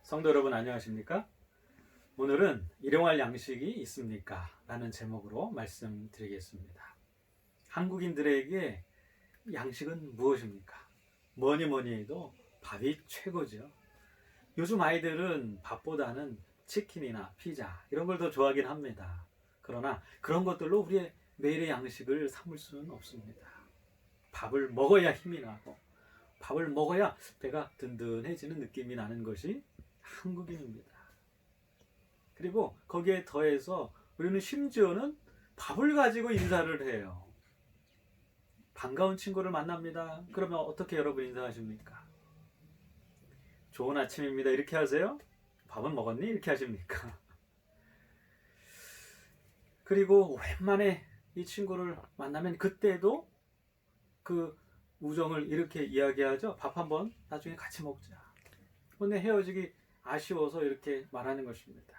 성도 여러분 안녕하십니까? 오늘은 일용할 양식이 있습니까? 라는 제목으로 말씀드리겠습니다. 한국인들에게 양식은 무엇입니까? 뭐니 뭐니 해도 밥이 최고죠. 요즘 아이들은 밥보다는 치킨이나 피자 이런 걸 더 좋아하긴 합니다. 그러나 그런 것들로 우리의 매일의 양식을 삼을 수는 없습니다. 밥을 먹어야 힘이 나고 밥을 먹어야 배가 든든해지는 느낌이 나는 것이 한국인입니다. 그리고 거기에 더해서 우리는 심지어는 밥을 가지고 인사를 해요. 반가운 친구를 만납니다. 그러면 어떻게 여러분 인사하십니까? 좋은 아침입니다. 이렇게 하세요? 밥은 먹었니? 이렇게 하십니까? 그리고 오랜만에 이 친구를 만나면 그때도 그 우정을 이렇게 이야기하죠. 밥 한번 나중에 같이 먹자. 근데 헤어지기 아쉬워서 이렇게 말하는 것입니다.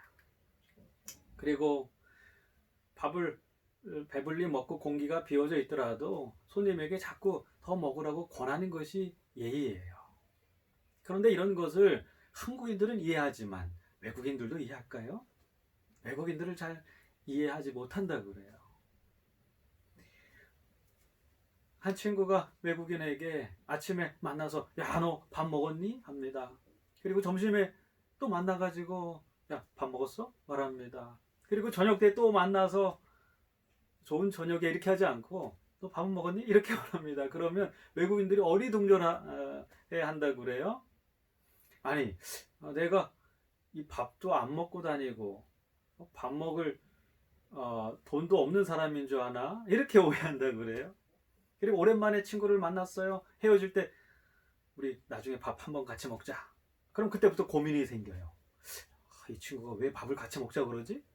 그리고 밥을 배불리 먹고 공기가 비워져 있더라도 손님에게 자꾸 더 먹으라고 권하는 것이 예의예요. 그런데 이런 것을 한국인들은 이해하지만 외국인들도 이해할까요? 외국인들을 잘 이해하지 못한다고 그래요. 한 친구가 외국인에게 아침에 만나서 야, 너 밥 먹었니? 합니다. 그리고 점심에 또 만나가지고 야, 밥 먹었어? 말합니다. 그리고 저녁 때 또 만나서 좋은 저녁에 이렇게 하지 않고 너 밥은 먹었니? 이렇게 말합니다. 그러면 외국인들이 어리둥절해야 한다고 그래요. 아니, 내가 이 밥도 안 먹고 다니고 밥 먹을 돈도 없는 사람인 줄 아나? 이렇게 오해한다고 그래요. 그리고 오랜만에 친구를 만났어요. 헤어질 때 우리 나중에 밥 한번 같이 먹자. 그럼 그때부터 고민이 생겨요. 이 친구가 왜 밥을 같이 먹자 그러지?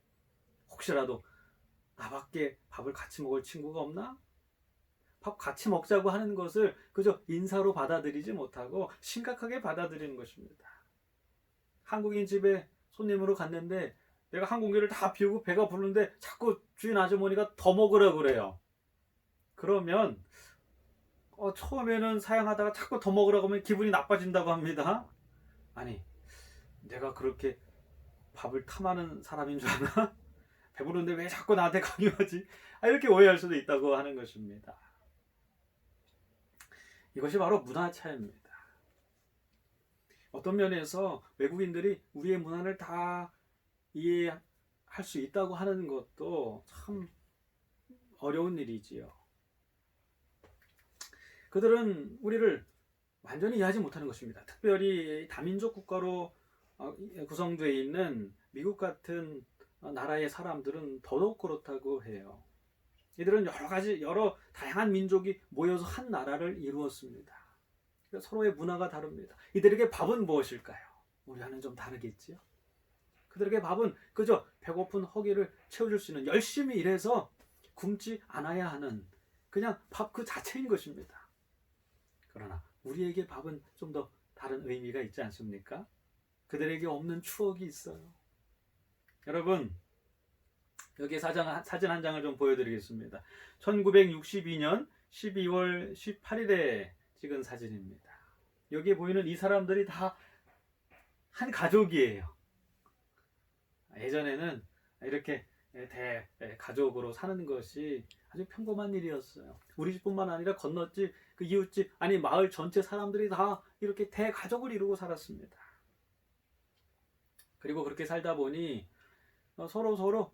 혹시라도 나밖에 밥을 같이 먹을 친구가 없나? 밥 같이 먹자고 하는 것을 그저 인사로 받아들이지 못하고 심각하게 받아들이는 것입니다. 한국인 집에 손님으로 갔는데 내가 한 공기를 다 비우고 배가 부르는데 자꾸 주인 아주머니가 더 먹으라고 그래요. 그러면 처음에는 사양하다가 자꾸 더 먹으라고 하면 기분이 나빠진다고 합니다. 아니, 내가 그렇게 밥을 탐하는 사람인 줄 아나? 배부른데 왜 자꾸 나한테 강요하지? 이렇게 오해할 수도 있다고 하는 것입니다. 이것이 바로 문화 차이입니다. 어떤 면에서 외국인들이 우리의 문화를 다 이해할 수 있다고 하는 것도 참 어려운 일이지요. 그들은 우리를 완전히 이해하지 못하는 것입니다. 특별히 다민족 국가로 구성되어 있는 미국 같은 나라의 사람들은 더더욱 그렇다고 해요. 이들은 여러 다양한 민족이 모여서 한 나라를 이루었습니다. 서로의 문화가 다릅니다. 이들에게 밥은 무엇일까요? 우리와는 좀 다르겠지요. 그들에게 밥은 그저 배고픈 허기를 채워줄 수 있는 열심히 일해서 굶지 않아야 하는 그냥 밥 그 자체인 것입니다. 그러나 우리에게 밥은 좀 더 다른 의미가 있지 않습니까? 그들에게 없는 추억이 있어요. 여러분, 여기 사진 한 장을 좀 보여드리겠습니다. 1962년 12월 18일에 찍은 사진입니다. 여기에 보이는 이 사람들이 다 한 가족이에요. 예전에는 이렇게 가족으로 사는 것이 아주 평범한 일이었어요. 우리 집뿐만 아니라 건너집, 그 이웃집, 아니 마을 전체 사람들이 다 이렇게 대가족을 이루고 살았습니다. 그리고 그렇게 살다 보니 서로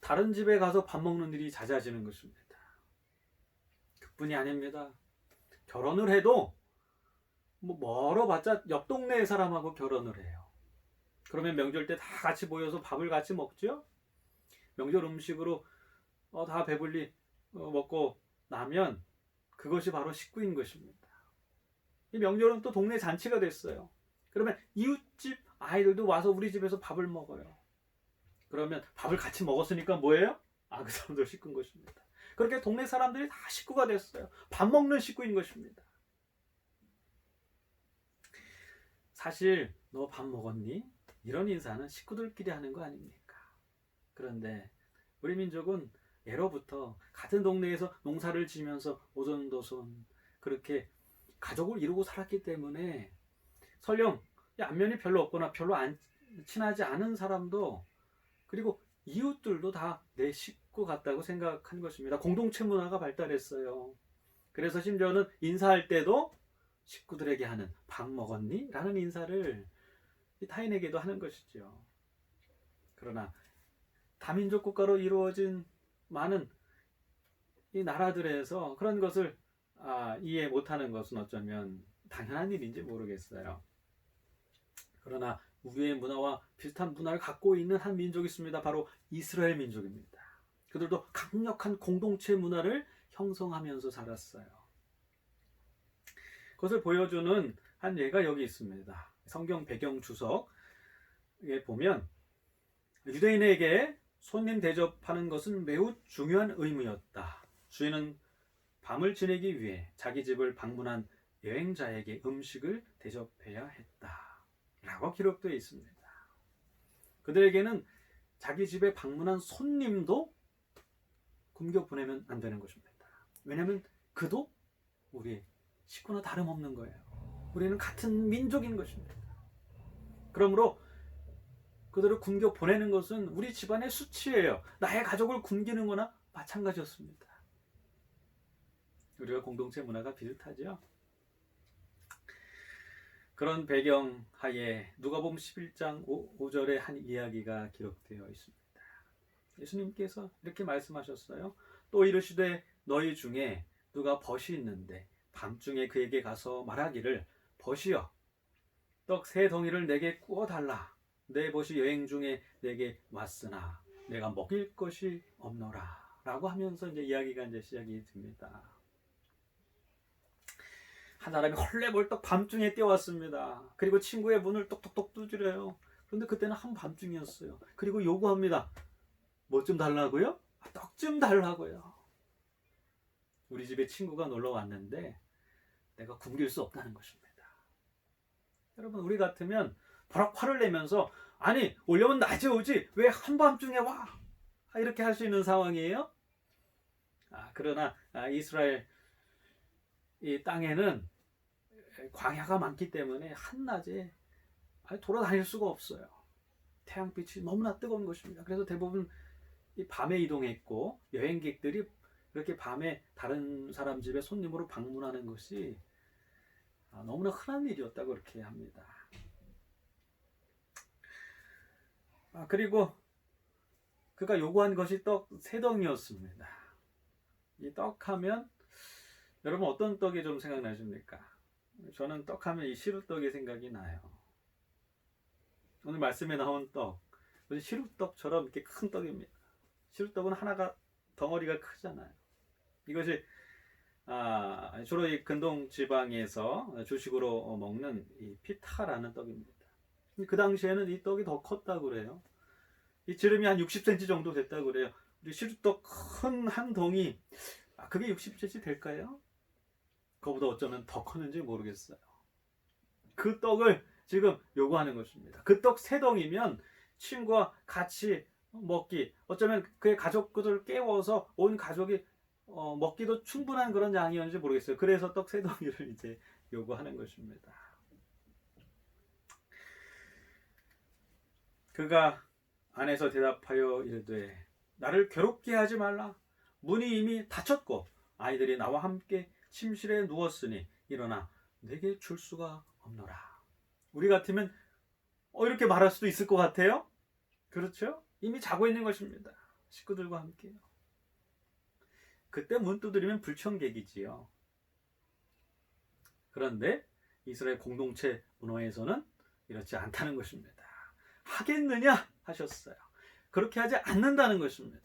다른 집에 가서 밥 먹는 일이 잦아지는 것입니다. 그뿐이 아닙니다. 결혼을 해도 멀어봤자 옆 동네 사람하고 결혼을 해요. 그러면 명절 때 다 같이 모여서 밥을 같이 먹죠. 명절 음식으로 다 배불리 먹고 나면 그것이 바로 식구인 것입니다. 이 명절은 또 동네 잔치가 됐어요. 그러면 이웃집 아이들도 와서 우리 집에서 밥을 먹어요. 그러면 밥을 같이 먹었으니까 뭐예요? 그 사람들 식구인 것입니다. 그렇게 동네 사람들이 다 식구가 됐어요. 밥 먹는 식구인 것입니다. 사실 너 밥 먹었니? 이런 인사는 식구들끼리 하는 거 아닙니까? 그런데 우리 민족은 예로부터 같은 동네에서 농사를 지면서 오손도손 그렇게 가족을 이루고 살았기 때문에 설령 안면이 별로 없거나 별로 안 친하지 않은 사람도, 그리고 이웃들도 다 내 식구 같다고 생각한 것입니다. 공동체 문화가 발달했어요. 그래서 심지어는 인사할 때도 식구들에게 하는 밥 먹었니? 라는 인사를 타인에게도 하는 것이죠. 그러나 다민족 국가로 이루어진 많은 이 나라들에서 그런 것을 이해 못하는 것은 어쩌면 당연한 일인지 모르겠어요. 그러나 우리의 문화와 비슷한 문화를 갖고 있는 한 민족이 있습니다. 바로 이스라엘 민족입니다. 그들도 강력한 공동체 문화를 형성하면서 살았어요. 그것을 보여주는 한 예가 여기 있습니다. 성경 배경 주석에 보면 유대인에게 손님 대접하는 것은 매우 중요한 의무였다. 주인은 밤을 지내기 위해 자기 집을 방문한 여행자에게 음식을 대접해야 했다. 라고 기록되어 있습니다. 그들에게는 자기 집에 방문한 손님도 굶겨 보내면 안 되는 것입니다. 왜냐하면 그도 우리의 식구나 다름없는 거예요. 우리는 같은 민족인 것입니다. 그러므로 그들을 굶겨 보내는 것은 우리 집안의 수치예요. 나의 가족을 굶기는 거나 마찬가지였습니다. 우리가 공동체 문화가 비슷하죠. 그런 배경 하에 누가복음 11장 5절에 한 이야기가 기록되어 있습니다. 예수님께서 이렇게 말씀하셨어요. 또 이르시되 너희 중에 누가 벗이 있는데 밤중에 그에게 가서 말하기를 벗이여 떡 3덩이를 내게 구워 달라. 내 벗이 여행 중에 내게 왔으나 내가 먹일 것이 없노라. 라고 하면서 이제 이야기가 시작이 됩니다. 한 사람이 헐레벌떡 밤중에 뛰어왔습니다. 그리고 친구의 문을 똑똑똑 두드려요. 그런데 그때는 한밤중이었어요. 그리고 요구합니다. 뭐 좀 달라고요? 떡 좀 달라고요. 우리 집에 친구가 놀러 왔는데 내가 굶길 수 없다는 것입니다. 여러분, 우리 같으면 버럭 화를 내면서 아니 오려면 낮에 오지 왜 한밤중에 와? 이렇게 할 수 있는 상황이에요. 그러나 이스라엘 이 땅에는 광야가 많기 때문에 한낮에 돌아다닐 수가 없어요. 태양빛이 너무나 뜨거운 것입니다. 그래서 대부분 이 밤에 이동했고 여행객들이 그렇게 밤에 다른 사람 집에 손님으로 방문하는 것이 너무나 흔한 일이었다고 그렇게 합니다. 그리고 그가 요구한 것이 떡 3덩이였습니다. 이 떡하면 여러분 어떤 떡이 좀 생각나십니까? 저는 떡하면 이 시루떡이 생각이 나요. 오늘 말씀에 나온 떡, 시루떡처럼 이렇게 큰 떡입니다. 시루떡은 하나가 덩어리가 크잖아요. 이것이 주로 이 근동 지방에서 주식으로 먹는 이 피타라는 떡입니다. 그 당시에는 이 떡이 더 컸다고 그래요. 이 지름이 한 60cm 정도 됐다고 그래요. 우리 시루떡 큰 한 덩이, 그게 60cm 될까요? 그거보다 어쩌면 더 컸는지 모르겠어요. 그 떡을 지금 요구하는 것입니다. 그 떡 3덩이면 친구와 같이 먹기, 어쩌면 그의 가족들을 깨워서 온 가족이 먹기도 충분한 그런 양이었는지 모르겠어요. 그래서 떡 3덩이를 이제 요구하는 것입니다. 그가 안에서 대답하여 이르되 나를 괴롭게 하지 말라. 문이 이미 닫혔고 아이들이 나와 함께 침실에 누웠으니 일어나 내게 줄 수가 없노라. 우리 같으면 이렇게 말할 수도 있을 것 같아요. 그렇죠? 이미 자고 있는 것입니다. 식구들과 함께요. 그때 문 두드리면 불청객이지요. 그런데 이스라엘 공동체 문화에서는 이렇지 않다는 것입니다. 하겠느냐 하셨어요. 그렇게 하지 않는다는 것입니다.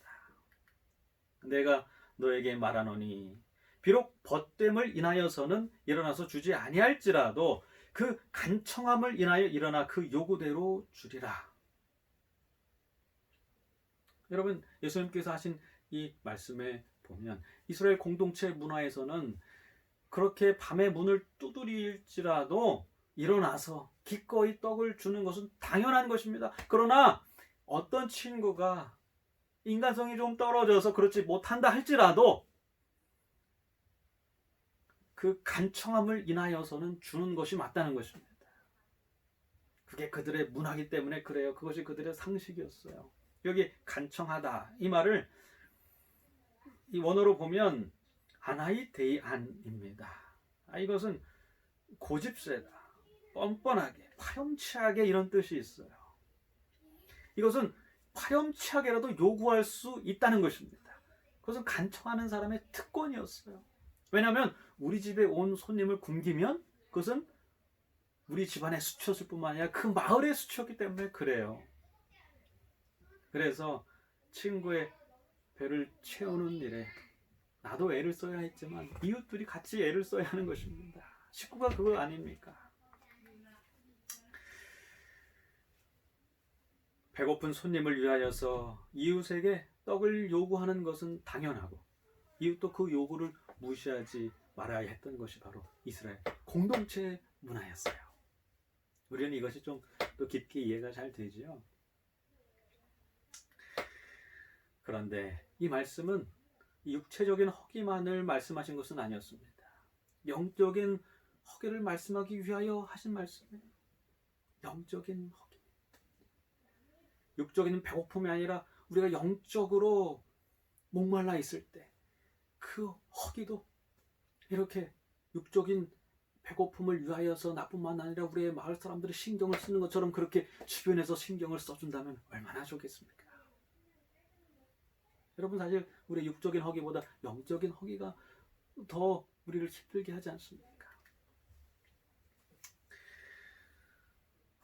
내가 너에게 말하노니 비록 벗됨을 인하여서는 일어나서 주지 아니할지라도 그 간청함을 인하여 일어나 그 요구대로 주리라. 여러분, 예수님께서 하신 이 말씀에 보면 이스라엘 공동체 문화에서는 그렇게 밤에 문을 두드릴지라도 일어나서 기꺼이 떡을 주는 것은 당연한 것입니다. 그러나 어떤 친구가 인간성이 좀 떨어져서 그렇지 못한다 할지라도 그 간청함을 인하여서는 주는 것이 맞다는 것입니다. 그게 그들의 문화이기 때문에 그래요. 그것이 그들의 상식이었어요. 여기 간청하다 이 말을 이 원어로 보면 아나이데이안입니다. 이것은 고집세다, 뻔뻔하게, 파렴치하게 이런 뜻이 있어요. 이것은 파렴치하게라도 요구할 수 있다는 것입니다. 그것은 간청하는 사람의 특권이었어요. 왜냐하면 우리 집에 온 손님을 굶기면 그것은 우리 집안의 수치였을 뿐만 아니라 그 마을의 수치였기 때문에 그래요. 그래서 친구의 배를 채우는 일에 나도 애를 써야 했지만 이웃들이 같이 애를 써야 하는 것입니다. 식구가 그거 아닙니까? 배고픈 손님을 위하여서 이웃에게 떡을 요구하는 것은 당연하고 이웃도 그 요구를 무시하지 말아야 했던 것이 바로 이스라엘 공동체 문화였어요. 우리는 이것이 좀 더 깊게 이해가 잘 되지요. 그런데 이 말씀은 육체적인 허기만을 말씀하신 것은 아니었습니다. 영적인 허기를 말씀하기 위하여 하신 말씀이에요. 영적인 허기. 육적인 배고픔이 아니라 우리가 영적으로 목말라 있을 때 그 허기도 이렇게 육적인 배고픔을 위하여서 나뿐만 아니라 우리의 마을 사람들이 신경을 쓰는 것처럼 그렇게 주변에서 신경을 써준다면 얼마나 좋겠습니까? 여러분, 사실 우리의 육적인 허기보다 영적인 허기가 더 우리를 힘들게 하지 않습니까?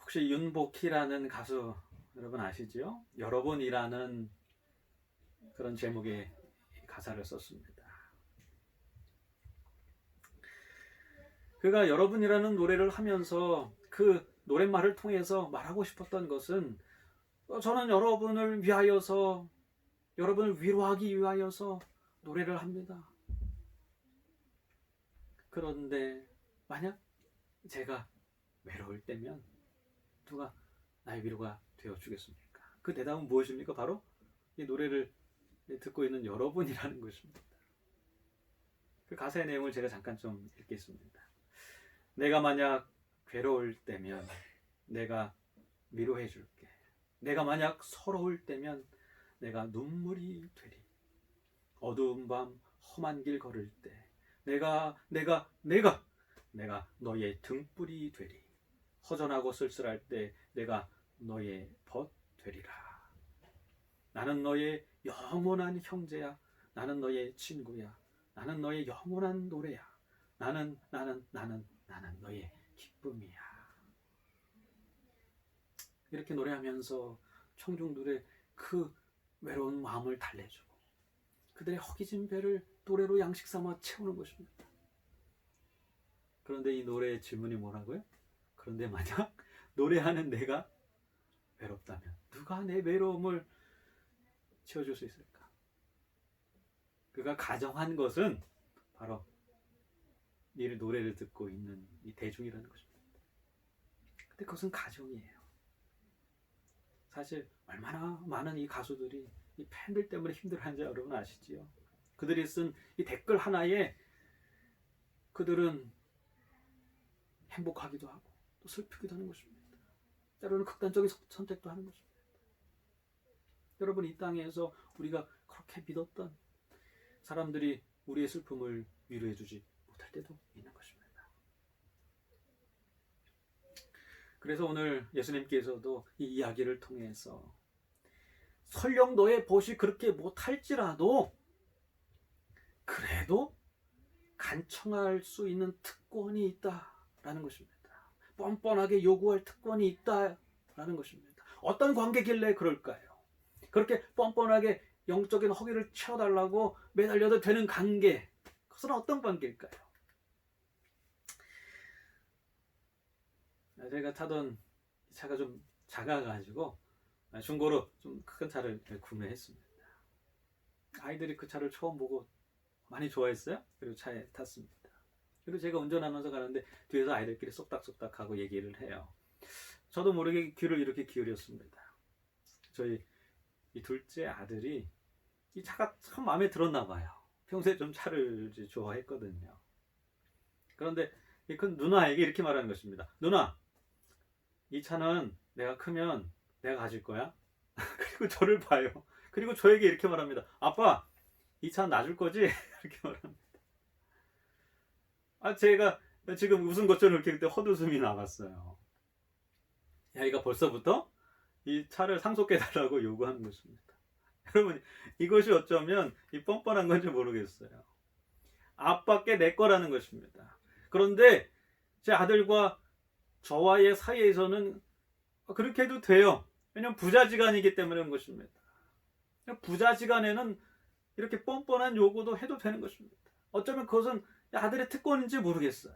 혹시 윤복희라는 가수 여러분 아시죠? 여러분이라는 그런 제목의 가사를 썼습니다. 그가 여러분이라는 노래를 하면서 그 노랫말을 통해서 말하고 싶었던 것은 저는 여러분을 위하여서 여러분을 위로하기 위하여서 노래를 합니다. 그런데 만약 제가 외로울 때면 누가 나의 위로가 되어주겠습니까? 그 대답은 무엇입니까? 바로 이 노래를 듣고 있는 여러분이라는 것입니다. 그 가사의 내용을 제가 잠깐 좀 읽겠습니다. 내가 만약 괴로울 때면 내가 위로해 줄게. 내가 만약 서러울 때면 내가 눈물이 되리. 어두운 밤 험한 길 걸을 때 내가 너의 등불이 되리. 허전하고 쓸쓸할 때 내가 너의 벗 되리라. 나는 너의 영원한 형제야. 나는 너의 친구야. 나는 너의 영원한 노래야. 나는 너의 기쁨이야. 이렇게 노래하면서 청중들의 그 외로운 마음을 달래주고 그들의 허기진 배를 노래로 양식 삼아 채우는 것입니다. 그런데 이 노래의 질문이 뭐라고요? 그런데 만약 노래하는 내가 외롭다면 누가 내 외로움을 채워줄 수 있을까? 그가 가정한 것은 바로 이 노래를 듣고 있는 이 대중이라는 것입니다. 근데 그것은 가정이에요. 사실 얼마나 많은 이 가수들이 이 팬들 때문에 힘들어하는지 여러분 아시지요? 그들이 쓴 이 댓글 하나에 그들은 행복하기도 하고 또 슬프기도 하는 것입니다. 때로는 극단적인 선택도 하는 것입니다. 여러분, 이 땅에서 우리가 그렇게 믿었던 사람들이 우리의 슬픔을 위로해주지 못할 때도 있는 것입니다. 그래서 오늘 예수님께서도 이 이야기를 통해서 설령 너의 벗이 그렇게 못할지라도 그래도 간청할 수 있는 특권이 있다라는 것입니다. 뻔뻔하게 요구할 특권이 있다라는 것입니다. 어떤 관계길래 그럴까요? 그렇게 뻔뻔하게 영적인 허기를 채워달라고 매달려도 되는 관계, 그것은 어떤 관계일까요? 제가 타던 차가 좀 작아가지고 중고로 좀 큰 차를 구매했습니다. 아이들이 그 차를 처음 보고 많이 좋아했어요. 그리고 차에 탔습니다. 그리고 제가 운전하면서 가는데 뒤에서 아이들끼리 쏙닥쏙닥하고 얘기를 해요. 저도 모르게 귀를 이렇게 기울였습니다. 저희 이 둘째 아들이 이 차가 참 마음에 들었나 봐요. 평소에 좀 차를 좋아했거든요. 그런데 그 누나에게 이렇게 말하는 것입니다. 누나, 이 차는 내가 크면 내가 가질 거야. 그리고 저를 봐요. 그리고 저에게 이렇게 말합니다. 아빠, 이 차 놔줄 거지? 이렇게 말합니다. 제가 지금 웃은 것처럼 이렇게 그때 헛웃음이 나갔어요. 얘가 벌써부터 이 차를 상속해달라고 요구하는 것입니다. 여러분, 이것이 어쩌면 이 뻔뻔한 건지 모르겠어요. 아빠께 내 거라는 것입니다. 그런데 제 아들과 저와의 사이에서는 그렇게 해도 돼요. 왜냐하면 부자지간이기 때문에 그런 것입니다. 부자지간에는 이렇게 뻔뻔한 요구도 해도 되는 것입니다. 어쩌면 그것은 아들의 특권인지 모르겠어요.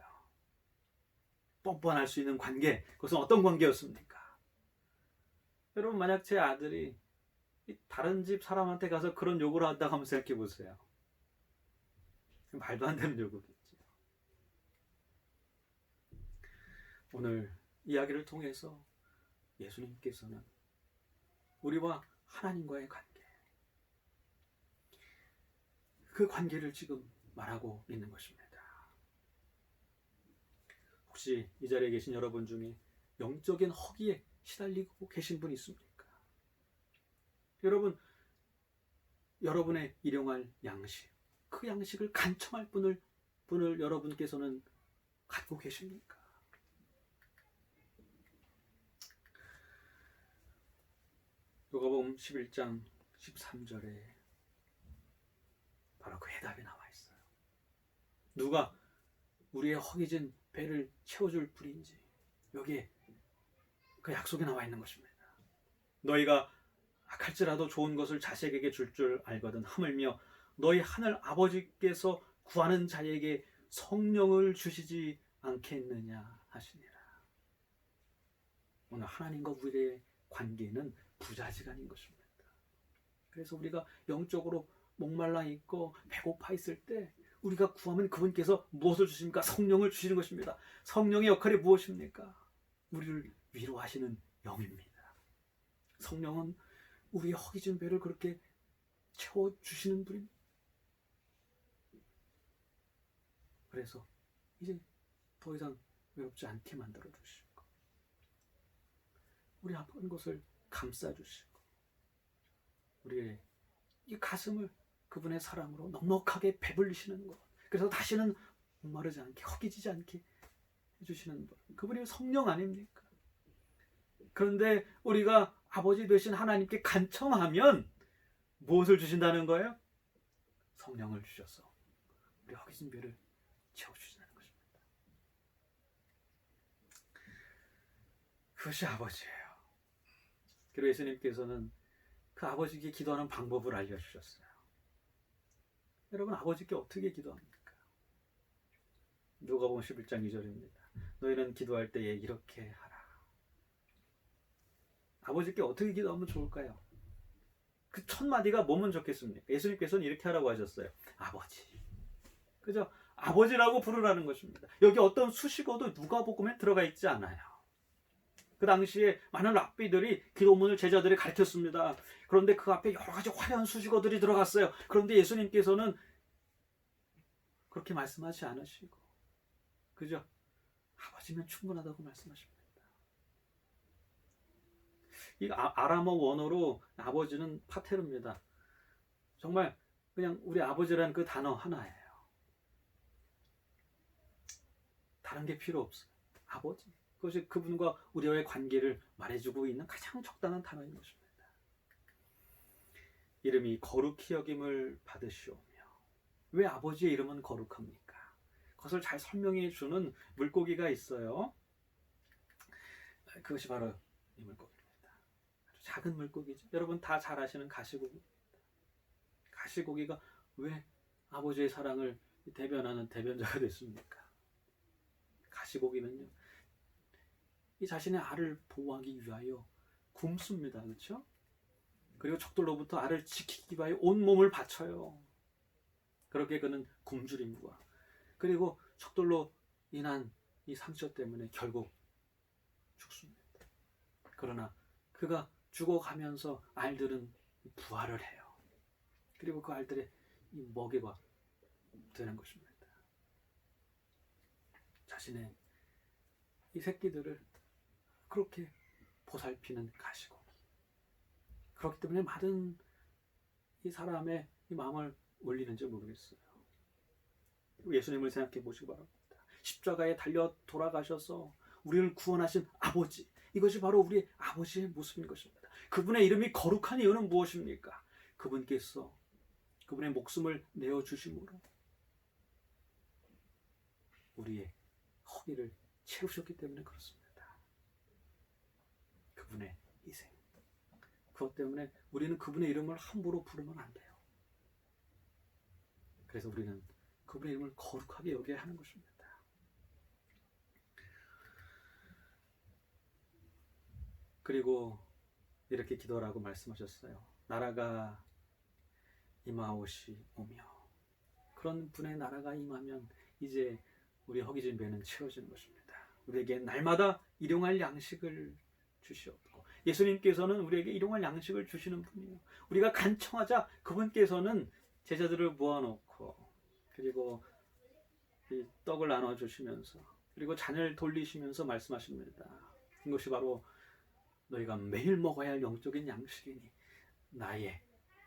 뻔뻔할 수 있는 관계, 그것은 어떤 관계였습니까? 여러분, 만약 제 아들이 다른 집 사람한테 가서 그런 요구를 한다고 한번 생각해 보세요. 말도 안 되는 요구겠죠. 오늘 이야기를 통해서 예수님께서는 우리와 하나님과의 관계, 그 관계를 지금 말하고 있는 것입니다. 혹시 이 자리에 계신 여러분 중에 영적인 허기에 시달리고 계신 분 있습니까? 여러분, 여러분의 일용할 양식, 그 양식을 간청할 분을 여러분께서는 갖고 계십니까? 누가복음 11장 13절에 바로 그 해답이 나와 있어요. 누가 우리의 허기진 배를 채워줄 뿐인지 여기에 그 약속이 나와 있는 것입니다. 너희가 악할지라도 좋은 것을 자식에게 줄 알거든 하물며 너희 하늘 아버지께서 구하는 자에게 성령을 주시지 않겠느냐 하시니라. 오늘 하나님과 우리의 관계는 부자지간인 것입니다. 그래서 우리가 영적으로 목말라 있고 배고파 있을 때 우리가 구하면 그분께서 무엇을 주십니까? 성령을 주시는 것입니다. 성령의 역할이 무엇입니까? 우리를 위로하시는 영입니다. 성령은 우리의 허기진 배를 그렇게 채워주시는 분입니다. 그래서 이제 더 이상 외롭지 않게 만들어주시고 우리 아픈 것을 감싸주시고 우리의 이 가슴을 그분의 사랑으로 넉넉하게 배불리시는 것, 그래서 다시는 목마르지 않게 허기지지 않게 해주시는 분, 그분이 성령 아닙니까? 그런데 우리가 아버지 되신 하나님께 간청하면 무엇을 주신다는 거예요? 성령을 주셔서 우리 허기진 배를 채워주신다는 것입니다. 그것이 아버지예요. 그리고 예수님께서는 그 아버지께 기도하는 방법을 알려주셨어요. 여러분, 아버지께 어떻게 기도합니까? 누가복음 11장 2절입니다. 너희는 기도할 때에 이렇게 하라. 아버지께 어떻게 기도하면 좋을까요? 그 첫 마디가 뭐면 좋겠습니까? 예수님께서는 이렇게 하라고 하셨어요. 아버지. 그죠? 아버지라고 부르라는 것입니다. 여기 어떤 수식어도 누가복음에 들어가 있지 않아요. 그 당시에 많은 랍비들이 기도문을 제자들이 가르쳤습니다. 그런데 그 앞에 여러 가지 화려한 수식어들이 들어갔어요. 그런데 예수님께서는 그렇게 말씀하지 않으시고 그죠? 아버지면 충분하다고 말씀하십니다. 이 아람어 원어로 아버지는 파테르입니다. 정말 그냥 우리 아버지라는 그 단어 하나예요. 다른 게 필요 없어요. 아버지. 그것이 그분과 우리와의 관계를 말해주고 있는 가장 적당한 단어인 것입니다. 이름이 거룩히 여김을 받으시오며. 왜 아버지의 이름은 거룩합니까? 그것을 잘 설명해 주는 물고기가 있어요. 그것이 바로 이 물고기입니다. 아주 작은 물고기죠. 여러분 다 잘 아시는 가시고기입니다. 가시고기가 왜 아버지의 사랑을 대변하는 대변자가 됐습니까? 가시고기는요, 이 자신의 알을 보호하기 위하여 굶습니다. 그렇죠? 그리고 적들로부터 알을 지키기 위하여 온몸을 바쳐요. 그렇게 그는 굶주림과 그리고 적들로 인한 이 상처 때문에 결국 죽습니다. 그러나 그가 죽어가면서 알들은 부활을 해요. 그리고 그 알들의 이 먹이가 되는 것입니다. 자신의 이 새끼들을 그렇게 보살피는 가시고, 그렇기 때문에 많은 이 사람의 이 마음을 울리는지 모르겠어요. 예수님을 생각해 보시기 바랍니다. 십자가에 달려 돌아가셔서 우리를 구원하신 아버지, 이것이 바로 우리 아버지의 모습인 것입니다. 그분의 이름이 거룩한 이유는 무엇입니까? 그분께서 그분의 목숨을 내어주심으로 우리의 허기를 채우셨기 때문에 그렇습니다. 그분의 희생, 그것 때문에 우리는 그분의 이름을 함부로 부르면 안 돼요. 그래서 우리는 그분의 이름을 거룩하게 여겨야 하는 것입니다. 그리고 이렇게 기도하라고 말씀하셨어요. 나라가 임하오시오며, 그런 분의 나라가 임하면 이제 우리 허기진 배는 채워지는 것입니다. 우리에게 날마다 일용할 양식을 주시옵고, 예수님께서는 우리에게 일용할 양식을 주시는 분이에요. 우리가 간청하자 그분께서는 제자들을 모아놓고, 그리고 이 떡을 나눠주시면서, 그리고 잔을 돌리시면서 말씀하십니다. 이것이 바로 너희가 매일 먹어야 할 영적인 양식이니 나의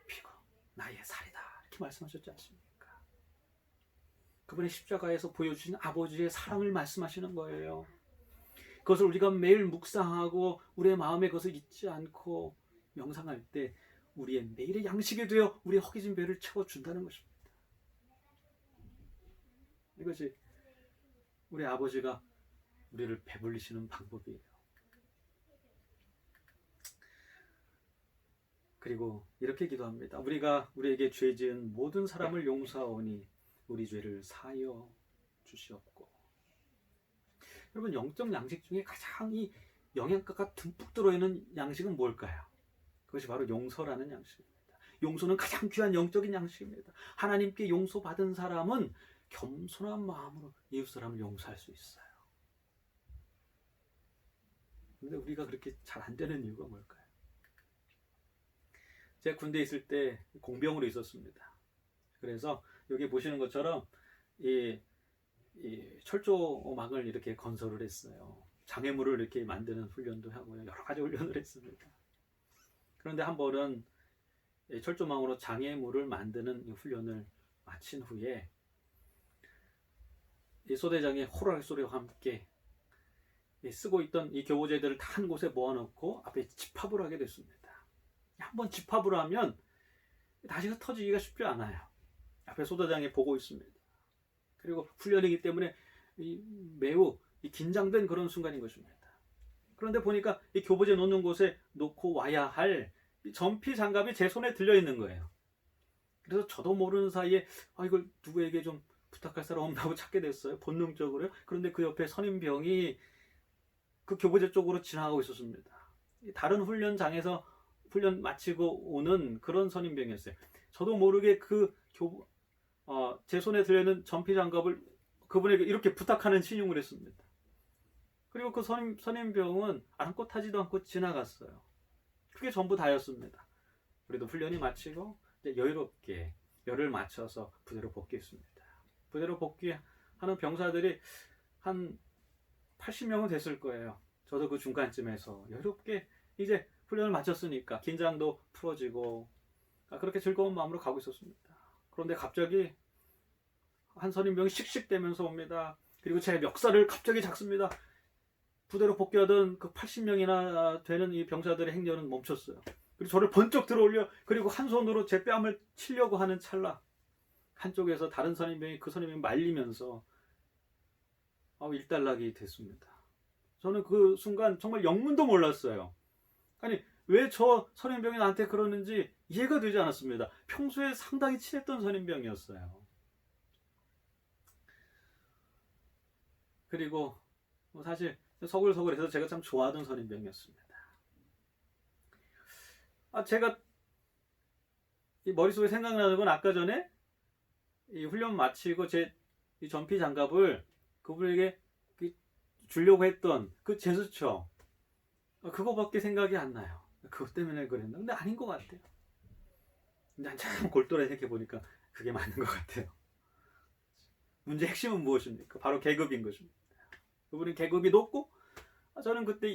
피고 나의 살이다, 이렇게 말씀하셨지 않습니까? 그분의 십자가에서 보여주신 아버지의 사랑을 말씀하시는 거예요. 그것을 우리가 매일 묵상하고 우리의 마음에 그것을 잊지 않고 명상할 때 우리의 매일의 양식이 되어 우리의 허기진 배를 채워준다는 것입니다. 이것이 우리 아버지가 우리를 배불리시는 방법이에요. 그리고 이렇게 기도합니다. 우리가 우리에게 죄 지은 모든 사람을 용서하오니 우리 죄를 사하여 주시옵고. 여러분, 영적 양식 중에 가장 이 영양가가 듬뿍 들어있는 양식은 뭘까요? 그것이 바로 용서라는 양식입니다. 용서는 가장 귀한 영적인 양식입니다. 하나님께 용서받은 사람은 겸손한 마음으로 이웃 사람을 용서할 수 있어요. 근데 우리가 그렇게 잘 안 되는 이유가 뭘까요? 제가 군대에 있을 때 공병으로 있었습니다. 그래서 여기 보시는 것처럼 이 철조망을 이렇게 건설을 했어요. 장애물을 이렇게 만드는 훈련도 하고요. 여러 가지 훈련을 했습니다. 그런데 한 번은 철조망으로 장애물을 만드는 이 훈련을 마친 후에 이 소대장의 호랄 소리와 함께 쓰고 있던 이 교보제들을 다 한 곳에 모아놓고 앞에 집합을 하게 됐습니다. 한번 집합을 하면 다시 흩어지기가 쉽지 않아요. 앞에 소대장이 보고 있습니다. 그리고 훈련이기 때문에 매우 긴장된 그런 순간인 것입니다. 그런데 보니까 이 교보제 놓는 곳에 놓고 와야 할 전피 장갑이 제 손에 들려 있는 거예요. 그래서 저도 모르는 사이에 이걸 누구에게 좀 부탁할 사람 없나고 찾게 됐어요. 본능적으로요. 그런데 그 옆에 선임병이 그 교보제 쪽으로 지나가고 있었습니다. 다른 훈련장에서 훈련 마치고 오는 그런 선임병이었어요. 저도 모르게 제 손에 들려있는 전피 장갑을 그분에게 이렇게 부탁하는 신용을 했습니다. 그리고 그 선임병은 아랑곳하지도 않고 지나갔어요. 그게 전부 다였습니다. 우리도 훈련이 마치고 이제 여유롭게 열을 맞춰서 부대로 복귀했습니다. 부대로 복귀하는 병사들이 한 80명은 됐을 거예요. 저도 그 중간쯤에서 여유롭게 이제 훈련을 마쳤으니까 긴장도 풀어지고 그렇게 즐거운 마음으로 가고 있었습니다. 그런데 갑자기 한 선임병이 씩씩대면서 옵니다. 그리고 제 멱살을 갑자기 잡습니다. 부대로 복귀하던 그 80명이나 되는 이 병사들의 행렬은 멈췄어요. 그리고 저를 번쩍 들어올려, 그리고 한 손으로 제 뺨을 치려고 하는 찰나 한쪽에서 다른 선임병이 그 선임병이 말리면서 일단락이 됐습니다. 저는 그 순간 정말 영문도 몰랐어요. 아니, 왜 저 선임병이 나한테 그러는지 이해가 되지 않았습니다. 평소에 상당히 친했던 선임병이었어요. 그리고 사실 서글서글해서 제가 참 좋아하던 선임병이었습니다. 제가 이 머릿속에 생각나는 건 아까 전에 이 훈련 마치고 제 이 전피 장갑을 그분에게 주려고 했던 그 제스처, 그거밖에 생각이 안 나요. 그것 때문에 그랬나? 근데 아닌 것 같아요. 근데 참 골똘히 생각해보니까 그게 맞는 것 같아요. 문제 핵심은 무엇입니까? 바로 계급인 것입니다. 그분은 계급이 높고 저는 그때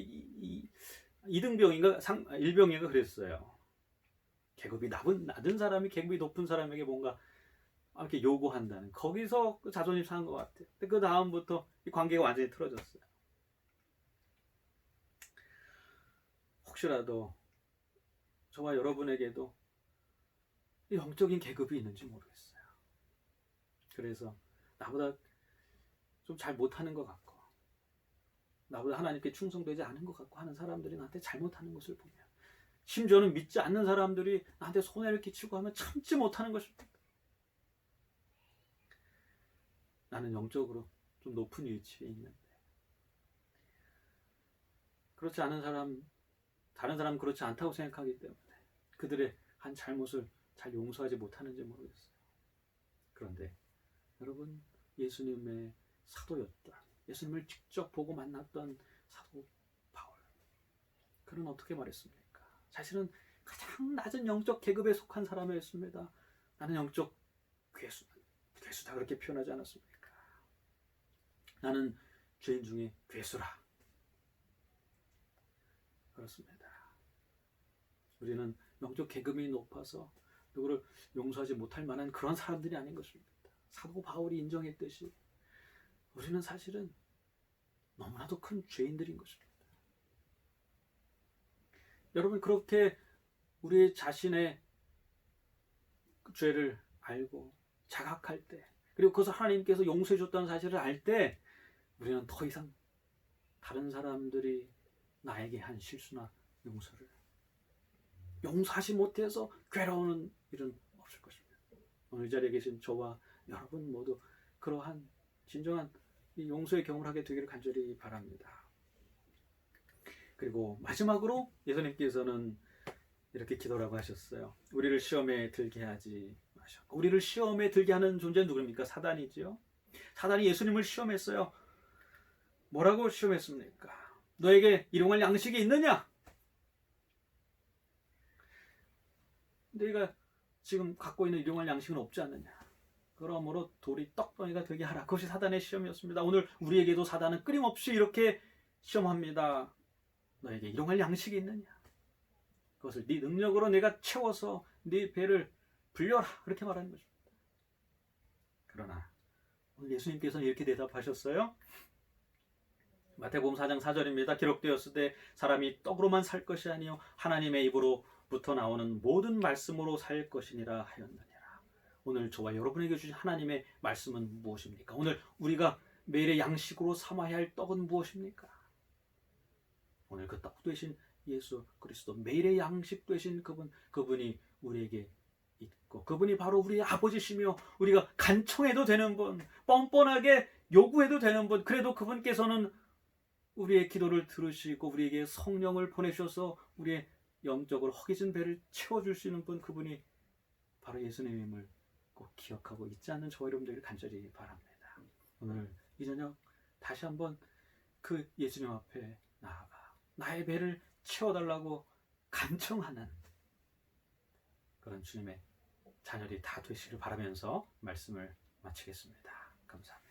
이등병인가 일병인가 그랬어요. 계급이 낮은 사람이 계급이 높은 사람에게 뭔가 이렇게 요구한다는, 거기서 그 자존심 상한 것 같아요. 근데 그 다음부터 이 관계가 완전히 틀어졌어요. 혹시라도 저와 여러분에게도 영적인 계급이 있는지 모르겠어요. 그래서 나보다 좀 잘 못하는 것 같고, 나보다 하나님께 충성되지 않은 것 같고 하는 사람들이 나한테 잘못하는 것을 보면, 심지어는 믿지 않는 사람들이 나한테 손해를 끼치고 하면 참지 못하는 것입니다. 나는 영적으로 좀 높은 위치에 있는데, 그렇지 않은 사람, 다른 사람은 그렇지 않다고 생각하기 때문에 그들의 한 잘못을 잘 용서하지 못하는지 모르겠어요. 그런데 여러분, 예수님의 사도였던, 예수님을 직접 보고 만났던 사도 바울, 그는 어떻게 말했습니까? 사실은 가장 낮은 영적 계급에 속한 사람이었습니다. 나는 영적 괴수다, 그렇게 표현하지 않았습니까? 나는 죄인 중에 괴수라. 그렇습니다. 우리는 영적 계급이 높아서 누구를 용서하지 못할 만한 그런 사람들이 아닌 것입니다. 사도 바울이 인정했듯이 우리는 사실은 너무나도 큰 죄인들인 것입니다. 여러분, 그렇게 우리 자신의 죄를 알고 자각할 때, 그리고 그것을 하나님께서 용서해 줬다는 사실을 알 때, 우리는 더 이상 다른 사람들이 나에게 한 실수나 용서를 용서하지 못해서 괴로우는 일은 없을 것입니다. 오늘 이 자리에 계신 저와 여러분 모두 그러한 진정한 이 용서의 경험을 하게 되기를 간절히 바랍니다. 그리고 마지막으로 예수님께서는 이렇게 기도라고 하셨어요. 우리를 시험에 들게 하지 마셨고, 우리를 시험에 들게 하는 존재는 누구입니까? 사단이지요. 사단이 예수님을 시험했어요. 뭐라고 시험했습니까? 너에게 일용할 양식이 있느냐? 너희가 지금 갖고 있는 일용할 양식은 없지 않느냐? 그러므로 돌이 떡덩이가 되게 하라. 그것이 사단의 시험이었습니다. 오늘 우리에게도 사단은 끊임없이 이렇게 시험합니다. 너에게 일용할 양식이 있느냐? 그것을 네 능력으로 내가 채워서 네 배를 불려라, 그렇게 말하는 것입니다. 그러나 오늘 예수님께서는 이렇게 대답하셨어요. 마태복음 4장 4절입니다. 기록되었으되 사람이 떡으로만 살 것이 아니요 하나님의 입으로부터 나오는 모든 말씀으로 살 것이니라 하였느니라. 오늘 저와 여러분에게 주신 하나님의 말씀은 무엇입니까? 오늘 우리가 매일의 양식으로 삼아야 할 떡은 무엇입니까? 오늘 그 떡 되신 예수 그리스도, 매일의 양식 되신 그분이 우리에게 있고, 그분이 바로 우리의 아버지시며 우리가 간청해도 되는 분, 뻔뻔하게 요구해도 되는 분, 그래도 그분께서는 우리의 기도를 들으시고 우리에게 성령을 보내셔서 우리의 영적으로 허기진 배를 채워줄 수 있는 분, 그분이 바로 예수님임을 꼭 기억하고 잊지 않는 저와 여러분들을 간절히 바랍니다. 오늘 이 저녁 다시 한번 그 예수님 앞에 나아가 나의 배를 채워달라고 간청하는 그런 주님의 자녀들이 다 되시길 바라면서 말씀을 마치겠습니다. 감사합니다.